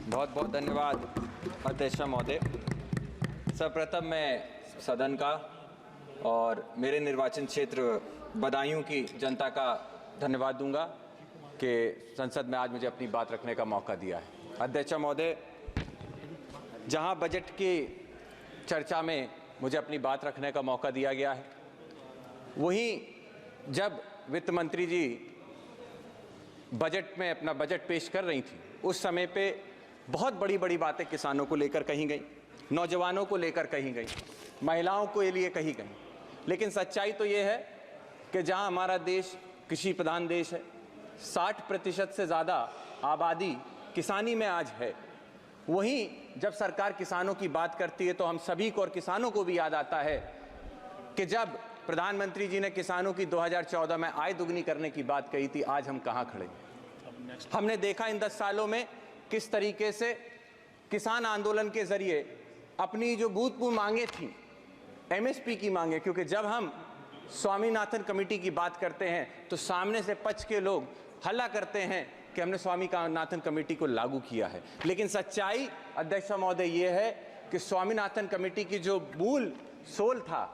बहुत बहुत धन्यवाद अध्यक्ष महोदय। सर्वप्रथम मैं सदन का और मेरे निर्वाचन क्षेत्र बदायूं की जनता का धन्यवाद दूंगा कि संसद में आज मुझे अपनी बात रखने का मौका दिया है। अध्यक्ष महोदय, जहां बजट की चर्चा में मुझे अपनी बात रखने का मौका दिया गया है, वहीं जब वित्त मंत्री जी बजट में अपना बजट पेश कर रही थी, उस समय पे बहुत बड़ी बड़ी बातें किसानों को लेकर कही गई, नौजवानों को लेकर कही गई, महिलाओं के लिए कही गई। लेकिन सच्चाई तो ये है कि जहां हमारा देश कृषि प्रधान देश है, 60% से ज़्यादा आबादी किसानी में आज है, वहीं जब सरकार किसानों की बात करती है तो हम सभी को और किसानों को भी याद आता है कि जब प्रधानमंत्री जी ने किसानों की 2014 में आय दुगनी करने की बात कही थी, आज हम कहाँ खड़े हैं। हमने देखा इन 10 सालों में किस तरीके से किसान आंदोलन के जरिए अपनी जो भूतपूर्व मांगे थी, एमएसपी की मांगे, क्योंकि जब हम स्वामीनाथन कमेटी की बात करते हैं तो सामने से पक्ष के लोग हल्ला करते हैं कि हमने स्वामीनाथन कमेटी को लागू किया है। लेकिन सच्चाई अध्यक्ष महोदय ये है कि स्वामीनाथन कमेटी की जो मूल सोल था,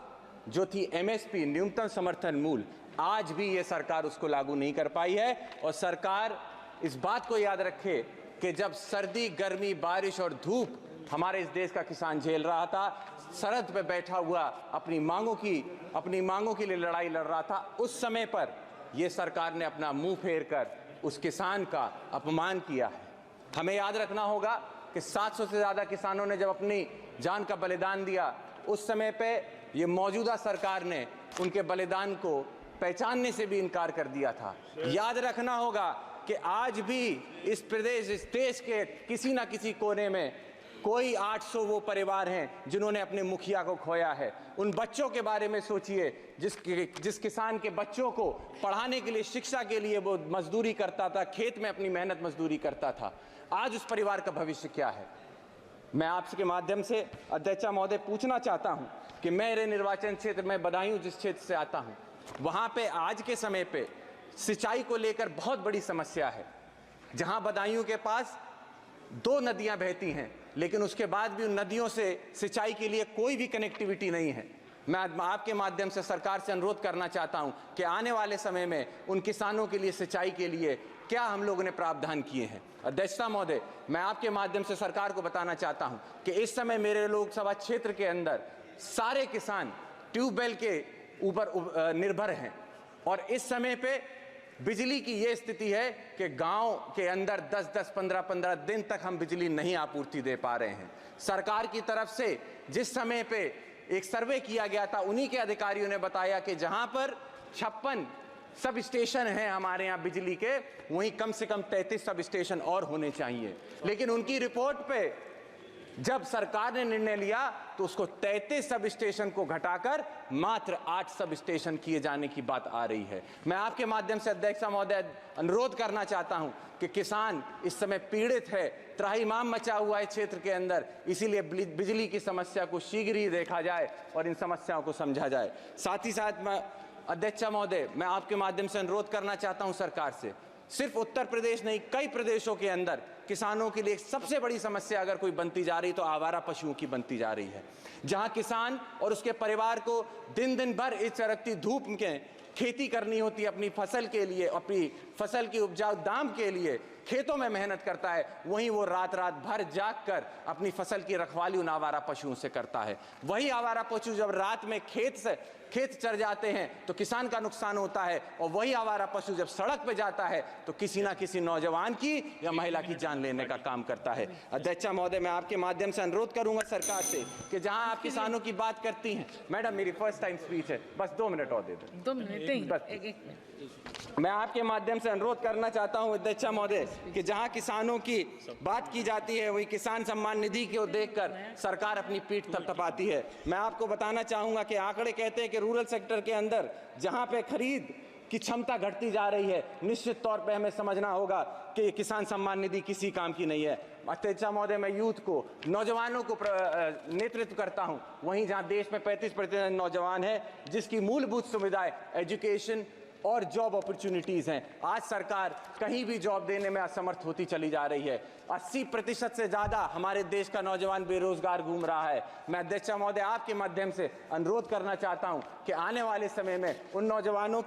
जो थी एमएसपी, न्यूनतम समर्थन मूल्य, आज भी ये सरकार उसको लागू नहीं कर पाई है। और सरकार इस बात को याद रखे कि जब सर्दी, गर्मी, बारिश और धूप हमारे इस देश का किसान झेल रहा था, सरहद पे बैठा हुआ अपनी मांगों के लिए लड़ाई लड़ रहा था, उस समय पर यह सरकार ने अपना मुंह फेर कर उस किसान का अपमान किया है। हमें याद रखना होगा कि 700 से ज़्यादा किसानों ने जब अपनी जान का बलिदान दिया, उस समय पे ये मौजूदा सरकार ने उनके बलिदान को पहचानने से भी इनकार कर दिया था। याद रखना होगा कि आज भी इस देश के किसी ना किसी कोने में कोई 800 वो परिवार हैं जिन्होंने अपने मुखिया को खोया है। उन बच्चों के बारे में सोचिए जिस किसान के बच्चों को पढ़ाने के लिए, शिक्षा के लिए वो मजदूरी करता था, खेत में अपनी मेहनत मजदूरी करता था। आज उस परिवार का भविष्य क्या है। मैं आपके माध्यम से अध्यक्ष महोदय पूछना चाहता हूं कि मेरे निर्वाचन क्षेत्र में बदायूं जिस क्षेत्र से आता हूं, वहां पे आज के समय पे सिंचाई को लेकर बहुत बड़ी समस्या है। जहां बदायूं के पास 2 नदियां बहती हैं, लेकिन उसके बाद भी उन नदियों से सिंचाई के लिए कोई भी कनेक्टिविटी नहीं है। मैं आपके माध्यम से सरकार से अनुरोध करना चाहता हूं कि आने वाले समय में उन किसानों के लिए सिंचाई के लिए क्या हम लोगों ने प्रावधान किए हैं। अध्यक्षता महोदय, मैं आपके माध्यम से सरकार को बताना चाहता हूं कि इस समय मेरे लोकसभा क्षेत्र के अंदर सारे किसान ट्यूबवेल के ऊपर निर्भर हैं, और इस समय पे बिजली की ये स्थिति है कि गांव के अंदर 10-10, 15-15 दिन तक हम बिजली नहीं आपूर्ति दे पा रहे हैं। सरकार की तरफ से जिस समय पे एक सर्वे किया गया था, उन्हीं के अधिकारियों ने बताया कि जहां पर 56 सब स्टेशन हैं हमारे यहाँ बिजली के, वहीं कम से कम 33 सब स्टेशन और होने चाहिए। लेकिन उनकी रिपोर्ट पे जब सरकार ने निर्णय लिया तो उसको 33 सब स्टेशन को घटाकर मात्र 8 सब स्टेशन किए जाने की बात आ रही है। मैं आपके माध्यम से अध्यक्ष महोदय अनुरोध करना चाहता हूं कि किसान इस समय पीड़ित है, त्राहिमाम मचा हुआ है क्षेत्र के अंदर, इसीलिए बिजली की समस्या को शीघ्र ही देखा जाए और इन समस्याओं को समझा जाए। साथ ही साथ मैं अध्यक्ष महोदय, मैं आपके माध्यम से अनुरोध करना चाहता हूं सरकार से, सिर्फ उत्तर प्रदेश नहीं, कई प्रदेशों के अंदर किसानों के लिए सबसे बड़ी समस्या अगर कोई बनती जा रही तो आवारा पशुओं की बनती जा रही है। जहां किसान और उसके परिवार को दिन दिन भर इस चरकती धूप में खेती करनी होती है, अपनी फसल के लिए, अपनी फसल की उपजाऊ दाम के लिए खेतों में मेहनत करता है, वहीं वो रात रात भर जाग कर अपनी फसल की रखवाली उन आवारा पशुओं से करता है। वही आवारा पशु जब रात में खेत चर जाते हैं तो किसान का नुकसान होता है, और वही आवारा पशु जब सड़क पे जाता है तो किसी ना किसी नौजवान की या महिला की जान लेने का काम करता है। अध्यक्ष महोदय, मैं आपके माध्यम से अनुरोध करूंगा सरकार से कि जहां आप किसानों की बात करती हैं, मैडम मेरी फर्स्ट टाइम स्पीच है, बस 2 मिनट और दे दें। 2 मिनट मैं आपके माध्यम से अनुरोध करना चाहता हूं अध्यक्ष महोदय कि जहां किसानों की बात की जाती है, वही किसान सम्मान निधि को देखकर सरकार अपनी पीठ थपथपाती है। मैं आपको बताना चाहूंगा कि आंकड़े कहते हैं कि रूरल सेक्टर के अंदर जहां पे खरीद की क्षमता घटती जा रही है, निश्चित तौर पे हमें समझना होगा कि ये किसान सम्मान निधि किसी काम की नहीं है। अध्यक्ष महोदय, मैं यूथ को, नौजवानों को नेतृत्व करता हूं, वहीं जहां देश में 35% नौजवान है जिसकी मूलभूत सुविधाएं, एजुकेशन, और जॉब अपॉर्चुनिटीज़ हैं। आज सरकार कहीं भी जॉब देने में असमर्थ होती चली जा रही है। 80% से ज़्यादा हमारे देश का नौजवान बेरोजगार घूम रहा है। मैं अध्यक्ष महोदय आपके माध्यम से अनुरोध करना चाहता हूं कि आने वाले समय में उन नौजवानों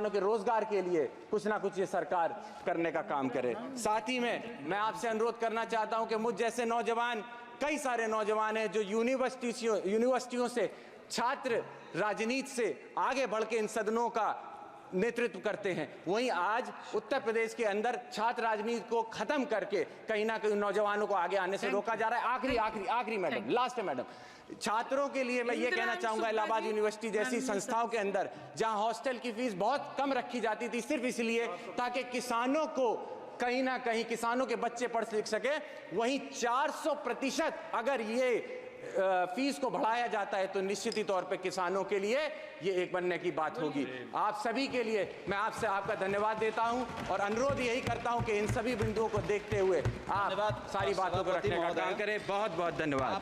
के रोजगार के लिए कुछ ना कुछ ये सरकार करने का काम करे। साथ ही में मैं आपसे अनुरोध करना चाहता हूं कि मुझ जैसे नौजवान, कई सारे नौजवान हैं जो यूनिवर्सिटियों से छात्र राजनीति से आगे बढ़ के इन सदनों का नेतृत्व करते हैं, वहीं आज उत्तर प्रदेश के अंदर छात्र राजनीति को खत्म करके कहीं ना कहीं नौजवानों को आगे आने से रोका जा रहा है। आखिरी मैडम, लास्ट है मैडम, छात्रों के लिए मैं ये कहना चाहूंगा, इलाहाबाद यूनिवर्सिटी जैसी संस्थाओं के अंदर जहां हॉस्टल की फीस बहुत कम रखी जाती थी सिर्फ इसलिए ताकि किसानों को कहीं ना कहीं किसानों के बच्चे पढ़ लिख सके, वहीं 400% अगर ये फीस को बढ़ाया जाता है तो निश्चित ही तौर पे किसानों के लिए ये एक बनने की बात होगी। आप सभी के लिए मैं आपका धन्यवाद देता हूं और अनुरोध यही करता हूं कि इन सभी बिंदुओं को देखते हुए आप सारी बातों को रखने का काम करें। बहुत बहुत धन्यवाद।